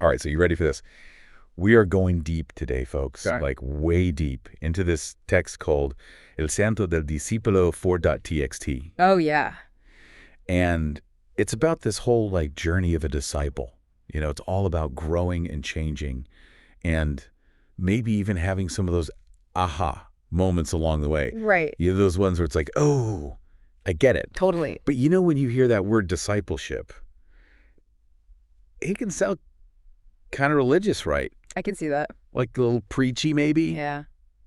All right, so you ready for this? We are going deep today, folks, Okay. like way deep into this text called El Santo del Discípulo 4.txt. Oh, yeah. And it's about this whole like journey of a disciple. It's all about growing and changing and maybe even having some of those aha moments along the way. Right. Those ones where it's like, oh, I get it. Totally. But when you hear that word discipleship, it can sound kind of religious, right? I can see that. Like a little preachy maybe. Yeah.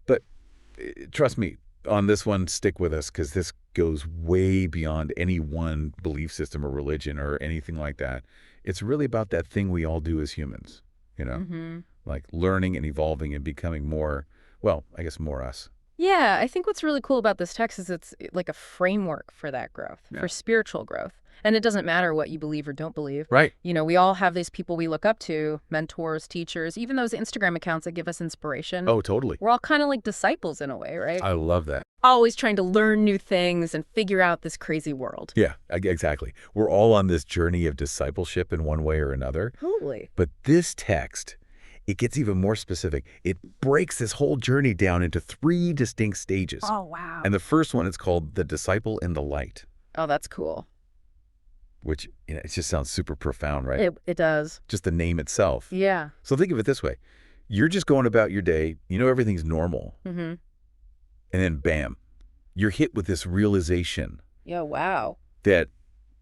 But trust me, on this one, stick with us because this goes way beyond any one belief system or religion or anything like that. It's really about that thing we all do as humans, like learning and evolving and becoming more, well, I guess more us. Yeah, I think what's really cool about this text is it's like a framework for that growth, for spiritual growth. And it doesn't matter what you believe or don't believe. Right. We all have these people we look up to, mentors, teachers, even those Instagram accounts that give us inspiration. Oh, totally. We're all kind of like disciples in a way, right? I love that. Always trying to learn new things and figure out this crazy world. Yeah, exactly. We're all on this journey of discipleship in one way or another. Totally. But this text, it gets even more specific. It breaks this whole journey down into 3 distinct stages. Oh, wow. And the first one is called the disciple in the light, Oh, that's cool. which it just sounds super profound, right? It does. Just the name itself. Yeah. So think of it this way. You're just going about your day. Everything's normal. Mm-hmm. And then bam, you're hit with this realization Yeah, wow. that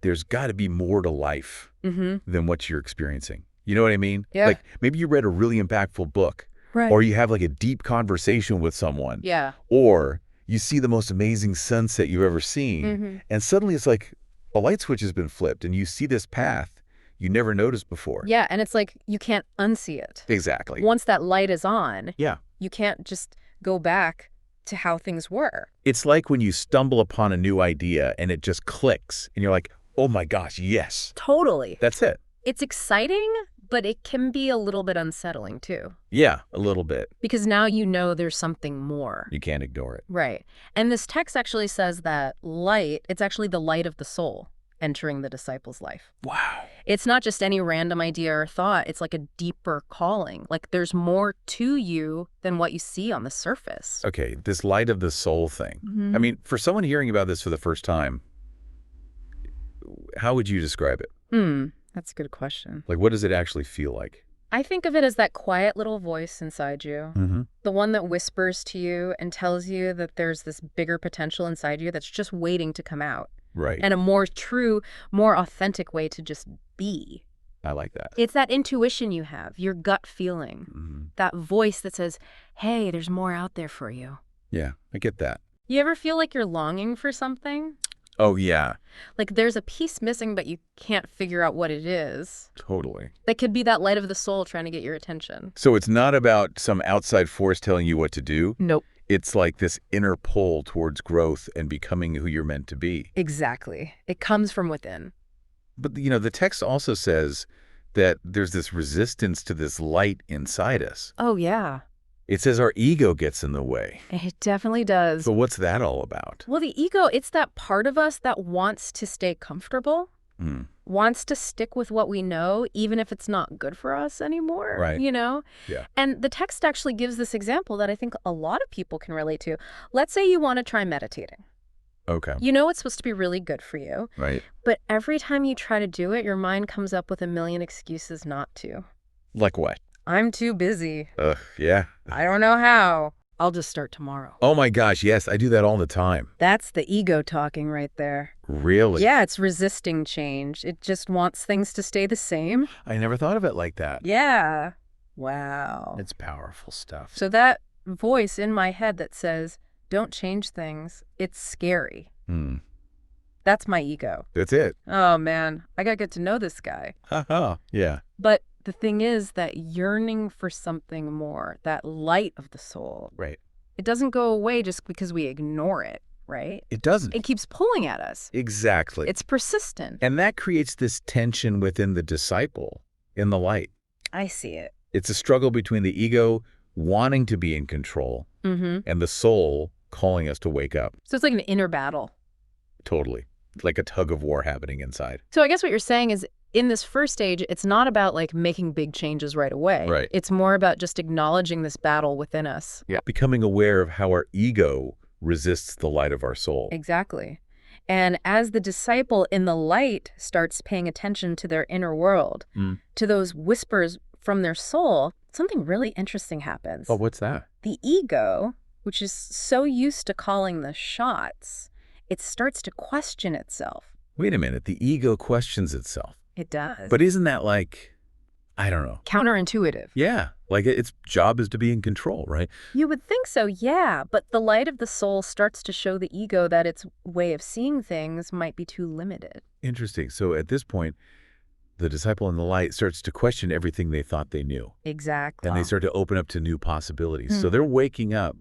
there's got to be more to life than what you're experiencing. You know what I mean? Yeah. Like maybe you read a really impactful book. Right. Or you have like a deep conversation with someone. Yeah. Or you see the most amazing sunset you've ever seen. And suddenly it's like a light switch has been flipped and you see this path you never noticed before. Yeah, and it's like you can't unsee it. Exactly. Once that light is on, Yeah. you can't just go back to how things were. It's like when you stumble upon a new idea and it just clicks and you're like, oh my gosh, yes. Totally. That's it. It's exciting, but it can be a little bit unsettling too. Yeah, a little bit. Because now there's something more. You can't ignore it. Right. And this text actually says that light, it's actually the light of the soul entering the disciple's life. Wow. It's not just any random idea or thought. It's like a deeper calling. Like there's more to you than what you see on the surface. Okay, this light of the soul thing. I mean, for someone hearing about this for the first time, how would you describe it? That's a good question. Like, what does it actually feel like? I think of it as that quiet little voice inside you, the one that whispers to you and tells you that there's this bigger potential inside you that's just waiting to come out. Right. And a more true, more authentic way to just be. I like that. It's that intuition you have, your gut feeling, that voice that says, hey, there's more out there for you. Yeah, I get that. You ever feel like you're longing for something? Oh, yeah. Like there's a piece missing, but you can't figure out what it is. Totally. That could be that light of the soul trying to get your attention. So it's not about some outside force telling you what to do. Nope. It's like this inner pull towards growth and becoming who you're meant to be. Exactly. It comes from within. But, the text also says that there's this resistance to this light inside us. Oh, yeah. It says our ego gets in the way. It definitely does. So what's that all about? Well, the ego, it's that part of us that wants to stay comfortable, wants to stick with what we know, even if it's not good for us anymore. Right. Yeah. And the text actually gives this example that I think a lot of people can relate to. Let's say you want to try meditating. Okay. You know it's supposed to be really good for you. Right. But every time you try to do it, your mind comes up with a million excuses not to. Like what? I'm too busy. Yeah. I don't know how. I'll just start tomorrow. Oh my gosh, yes, I do that all the time. That's the ego talking right there. Really? Yeah, it's resisting change. It just wants things to stay the same. I never thought of it like that. Yeah. Wow. It's powerful stuff. So that voice in my head that says, don't change things, it's scary. That's my ego. That's it. Oh, man, I gotta get to know this guy. Ha. Yeah. But the thing is that yearning for something more, that light of the soul, Right. it doesn't go away just because we ignore it, right? It doesn't. It keeps pulling at us. Exactly. It's persistent. And that creates this tension within the disciple in the light. I see it. It's a struggle between the ego wanting to be in control and the soul calling us to wake up. So it's like an inner battle. Totally. Like a tug of war happening inside. So I guess what you're saying is In this first stage, it's not about like making big changes right away. Right. It's more about just acknowledging this battle within us. Yeah. Becoming aware of how our ego resists the light of our soul. Exactly. And as the disciple in the light starts paying attention to their inner world, to those whispers from their soul, something really interesting happens. Oh, what's that? The ego, which is so used to calling the shots, it starts to question itself. Wait a minute. The ego questions itself. It does. But isn't that like, I don't know. Counterintuitive. Yeah. Like its job is to be in control, right? You would think so, yeah. But the light of the soul starts to show the ego that its way of seeing things might be too limited. Interesting. So at this point, the disciple in the light starts to question everything they thought they knew. Exactly. And they start to open up to new possibilities. So they're waking up,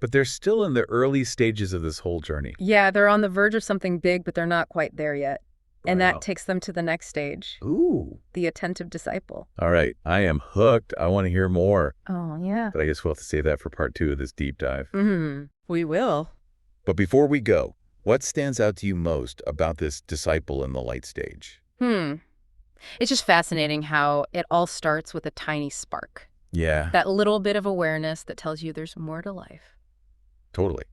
but they're still in the early stages of this whole journey. Yeah, they're on the verge of something big, but they're not quite there yet. And Wow. that takes them to the next stage, Ooh. the attentive disciple. All right. I am hooked. I want to hear more. Oh, yeah. But I guess we'll have to save that for part 2 of this deep dive. We will. But before we go, what stands out to you most about this disciple in the light stage? It's just fascinating how it all starts with a tiny spark. Yeah, That little bit of awareness that tells you there's more to life. totally.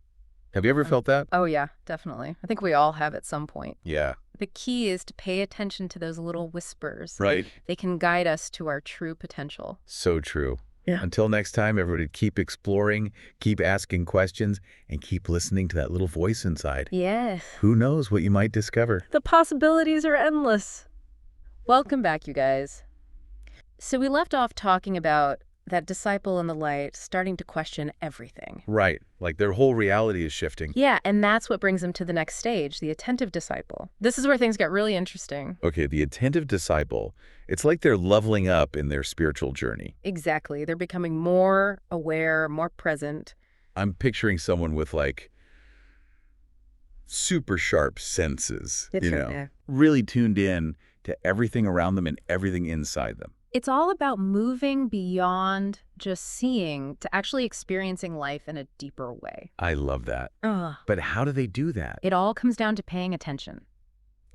Have you ever felt that? Oh, yeah, definitely. I think we all have at some point. Yeah. The key is to pay attention to those little whispers. Right. They can guide us to our true potential. So true. Yeah. Until next time, everybody, keep exploring, keep asking questions, and keep listening to that little voice inside. Yes. Who knows what you might discover? The possibilities are endless. Welcome back, you guys. So we left off talking about that disciple in the light starting to question everything. Right. Like their whole reality is shifting. Yeah, and that's what brings them to the next stage, the attentive disciple. This is where things get really interesting. Okay, the attentive disciple, it's like they're leveling up in their spiritual journey. Exactly. They're becoming more aware, more present. I'm picturing someone with like super sharp senses, really tuned in to everything around them and everything inside them. It's all about moving beyond just seeing to actually experiencing life in a deeper way. I love that. But how do they do that? It all comes down to paying attention.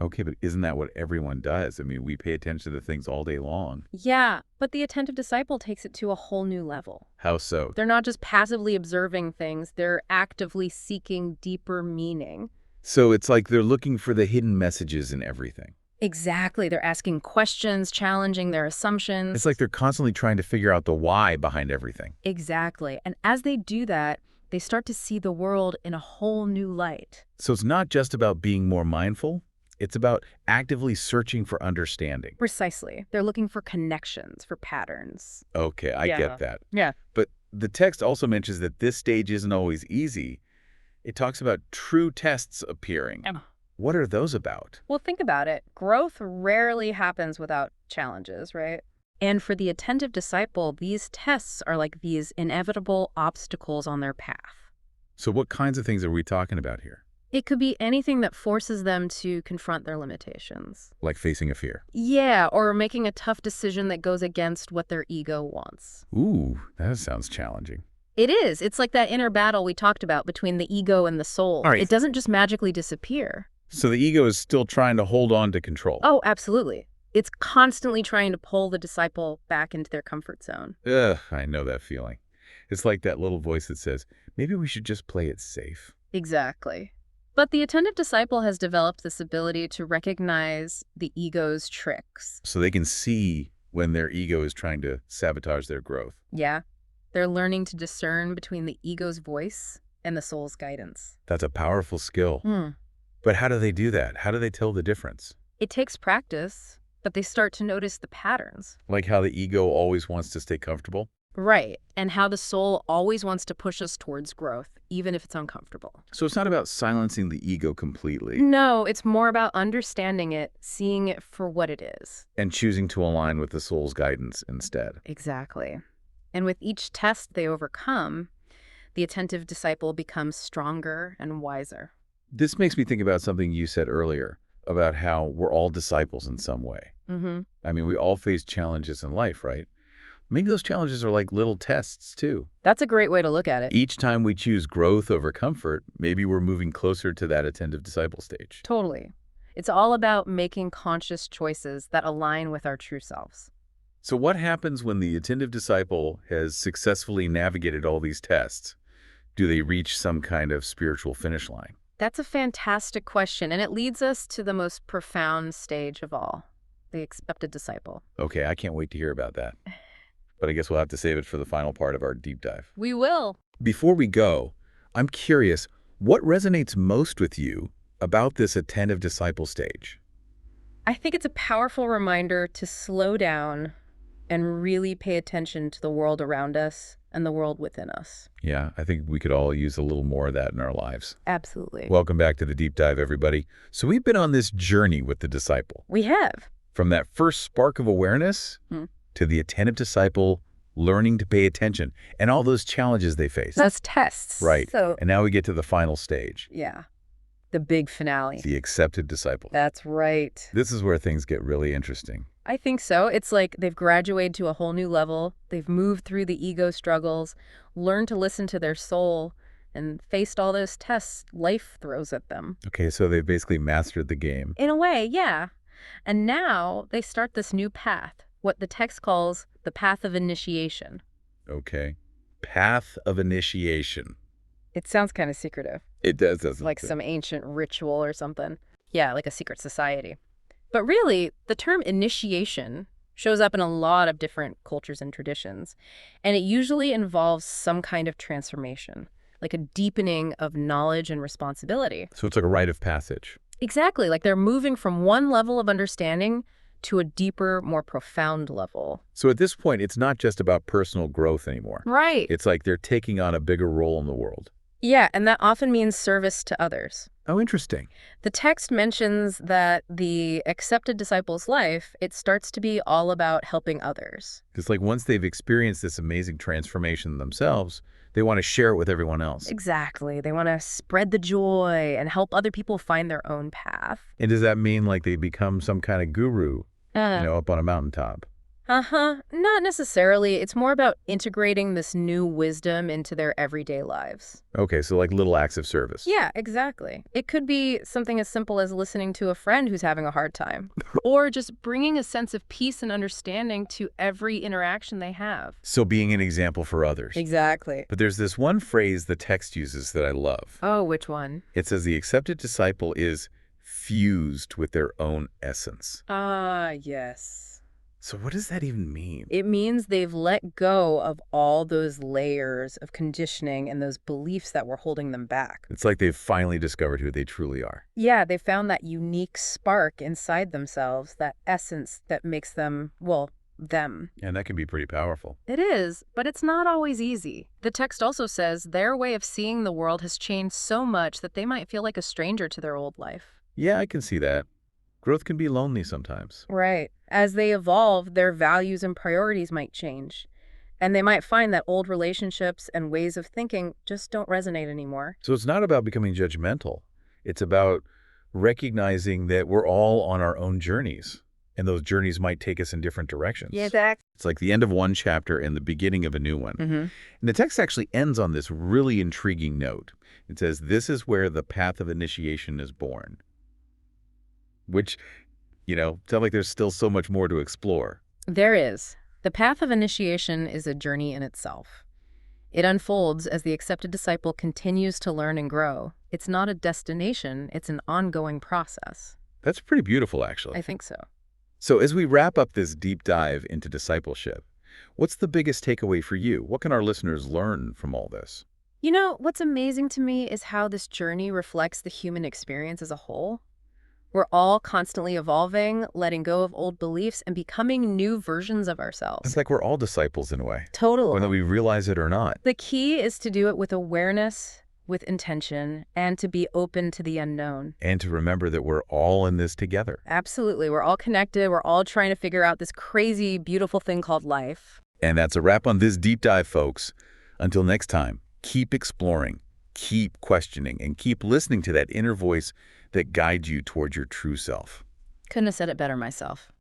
Okay, but isn't that what everyone does? I mean, we pay attention to things all day long. Yeah, but the attentive disciple takes it to a whole new level. How so? They're not just passively observing things, they're actively seeking deeper meaning. So it's like they're looking for the hidden messages in everything. Exactly. They're asking questions, challenging their assumptions. It's like they're constantly trying to figure out the why behind everything. Exactly. And as they do that, they start to see the world in a whole new light. So it's not just about being more mindful. It's about actively searching for understanding. Precisely. They're looking for connections, for patterns. Okay, I get that. Yeah. But the text also mentions that this stage isn't always easy. It talks about true tests appearing. What are those about? Well, think about it. Growth rarely happens without challenges, right? And for the attentive disciple, these tests are like these inevitable obstacles on their path. So what kinds of things are we talking about here? It could be anything that forces them to confront their limitations. Like facing a fear. Yeah, or making a tough decision that goes against what their ego wants. Ooh, that sounds challenging. It is. It's like that inner battle we talked about between the ego and the soul. All right. It doesn't just magically disappear. So the ego is still trying to hold on to control. Oh, absolutely. It's constantly trying to pull the disciple back into their comfort zone. Ugh, I know that feeling. It's like that little voice that says, maybe we should just play it safe. Exactly. But the attentive disciple has developed this ability to recognize the ego's tricks. So they can see when their ego is trying to sabotage their growth. Yeah. They're learning to discern between the ego's voice and the soul's guidance. That's a powerful skill. But how do they do that? How do they tell the difference? It takes practice, but they start to notice the patterns. Like how the ego always wants to stay comfortable? Right. And how the soul always wants to push us towards growth, even if it's uncomfortable. So it's not about silencing the ego completely No, it's more about understanding it, seeing it for what it is. and choosing to align with the soul's guidance instead. Exactly. And with each test they overcome, the attentive disciple becomes stronger and wiser. This makes me think about something you said earlier about how we're all disciples in some way. I mean, we all face challenges in life, right? Maybe those challenges are like little tests, too. That's a great way to look at it. Each time we choose growth over comfort, maybe we're moving closer to that attentive disciple stage. Totally. It's all about making conscious choices that align with our true selves. So what happens when the attentive disciple has successfully navigated all these tests? Do they reach some kind of spiritual finish line? That's a fantastic question, and it leads us to the most profound stage of all, the accepted disciple. Okay, I can't wait to hear about that. But I guess we'll have to save it for the final part of our deep dive. We will. Before we go, I'm curious, what resonates most with you about this attentive disciple stage? I think it's a powerful reminder to slow down and really pay attention to the world around us and the world within us. Yeah, I think we could all use a little more of that in our lives. Absolutely. Welcome back to the deep dive, everybody. So we've been on this journey with the disciple. We have. From that first spark of awareness to the attentive disciple learning to pay attention and all those challenges they face. That's tests. Right. So, And now we get to the final stage, yeah, the big finale. the accepted disciple. That's right. This is where things get really interesting. I think so. It's like they've graduated to a whole new level. They've moved through the ego struggles, learned to listen to their soul, and faced all those tests life throws at them. Okay, so they've basically mastered the game. In a way, yeah. And now they start this new path, what the text calls the path of initiation. Okay. Path of initiation. It sounds kind of secretive, It does, doesn't it? like some ancient ritual or something. Yeah, like a secret society. But really, the term initiation shows up in a lot of different cultures and traditions, and it usually involves some kind of transformation, like a deepening of knowledge and responsibility. So it's like a rite of passage. Exactly, like they're moving from one level of understanding to a deeper, more profound level. So at this point, it's not just about personal growth anymore. Right. It's like they're taking on a bigger role in the world. Yeah, and that often means service to others. Oh, interesting. The text mentions that the accepted disciple's life, it starts to be all about helping others. Because like once they've experienced this amazing transformation themselves, they want to share it with everyone else. Exactly. They want to spread the joy and help other people find their own path. And does that mean like they become some kind of guru, up on a mountaintop? Not necessarily. It's more about integrating this new wisdom into their everyday lives. Okay, so like little acts of service. Yeah, exactly. It could be something as simple as listening to a friend who's having a hard time, or just bringing a sense of peace and understanding to every interaction they have. So being an example for others. Exactly. But there's this one phrase the text uses that I love. Oh, which one? It says the accepted disciple is fused with their own essence. Ah, yes. So what does that even mean? It means they've let go of all those layers of conditioning and those beliefs that were holding them back. It's like they've finally discovered who they truly are. Yeah, they found that unique spark inside themselves, that essence that makes them, well, them. And that can be pretty powerful. It is, but it's not always easy. The text also says their way of seeing the world has changed so much that they might feel like a stranger to their old life. Yeah, I can see that. Growth can be lonely sometimes. Right. As they evolve, their values and priorities might change. And they might find that old relationships and ways of thinking just don't resonate anymore. So it's not about becoming judgmental. It's about recognizing that we're all on our own journeys. And those journeys might take us in different directions. Yeah, exactly. It's like the end of one chapter and the beginning of a new one. And the text actually ends on this really intriguing note. It says, this is where the path of initiation is born. Which, sounds like there's still so much more to explore. There is. The path of initiation is a journey in itself. It unfolds as the accepted disciple continues to learn and grow. It's not a destination, it's an ongoing process. That's pretty beautiful, actually. I think so. So as we wrap up this deep dive into discipleship, what's the biggest takeaway for you? What can our listeners learn from all this? You know, what's amazing to me is how this journey reflects the human experience as a whole. We're all constantly evolving, letting go of old beliefs, and becoming new versions of ourselves. It's like we're all disciples in a way, Totally. whether we realize it or not. The key is to do it with awareness, with intention, and to be open to the unknown. And to remember that we're all in this together. Absolutely. We're all connected. We're all trying to figure out this crazy, beautiful thing called life. And that's a wrap on this deep dive, folks. Until next time, keep exploring, keep questioning, and keep listening to that inner voice that guides you towards your true self. Couldn't have said it better myself.